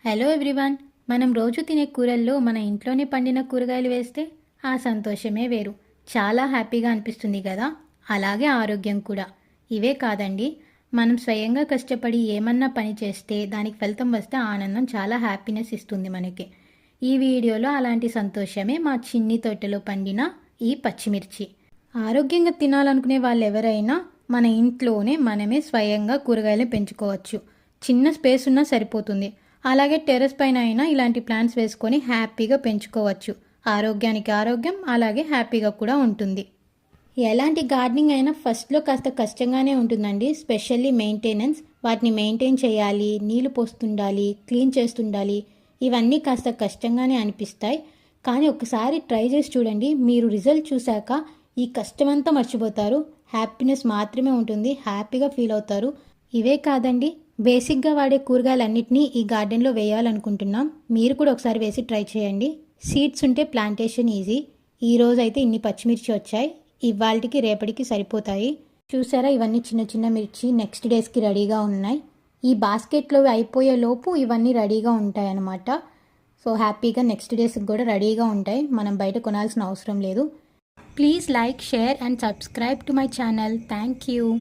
Hello everyone. మనం రోజు తినే కూరల్లో మన ఇంట్లోనే పండిన కూరగాయలు వేస్తే ఆ సంతోషమే వేరు. చాలా హ్యాపీగా అనిపిస్తుంది కదా. అలాగే ఆరోగ్యం కూడా. ఇవే కాదండి, మనం స్వయంగా కష్టపడి ఏమన్నా పని చేస్తే దానికి ఫలితం వస్తే ఆనందం చాలా హ్యాపీనెస్ ఇస్తుంది మనకి. ఈ వీడియోలో అలాంటి సంతోషమే మా చిన్ని తోటలో పండిన ఈ పచ్చిమిర్చి. ఆరోగ్యంగా తినాలనుకునే వాళ్ళు ఎవరైనా మన ఇంట్లోనే మనమే స్వయంగా కూరగాయలు పెంచుకోవచ్చు. చిన్న స్పేస్ ఉన్నా సరిపోతుంది. అలాగే టెర్రస్ పైన అయినా ఇలాంటి ప్లాంట్స్ వేసుకొని హ్యాపీగా పెంచుకోవచ్చు. ఆరోగ్యానికి ఆరోగ్యం, అలాగే హ్యాపీగా కూడా ఉంటుంది. ఎలాంటి గార్డెనింగ్ అయినా ఫస్ట్లో కాస్త కష్టంగానే ఉంటుందండి. Specially maintenance. వాటిని మెయింటైన్ చేయాలి, నీళ్లు పోస్తుండాలి, క్లీన్ చేస్తుండాలి. ఇవన్నీ కాస్త కష్టంగానే అనిపిస్తాయి. కానీ ఒకసారి ట్రై చేసి చూడండి. మీరు రిజల్ట్ చూశాక ఈ కష్టమంతా మర్చిపోతారు. హ్యాపీనెస్ మాత్రమే ఉంటుంది. హ్యాపీగా ఫీల్ అవుతారు. ఇవే కాదండి, బేసిక్గా వాడే కూరగాయలన్నింటినీ ఈ గార్డెన్లో వేయాలనుకుంటున్నాం. మీరు కూడా ఒకసారి వేసి ట్రై చేయండి. సీడ్స్ ఉంటే ప్లాంటేషన్ ఈజీ. ఈ రోజు అయితే ఇన్ని పచ్చిమిర్చి వచ్చాయి. ఇవాళకి రేపటికి సరిపోతాయి. చూసారా, ఇవన్నీ చిన్న చిన్న మిర్చి నెక్స్ట్ డేస్కి రెడీగా ఉన్నాయి. ఈ బాస్కెట్లో అయిపోయే లోపు ఇవన్నీ రెడీగా ఉంటాయి అన్నమాట. సో హ్యాపీగా నెక్స్ట్ డేస్కి కూడా రెడీగా ఉంటాయి. మనం బయట కొనాల్సిన అవసరం లేదు. Please like, share and subscribe to my channel. Thank you.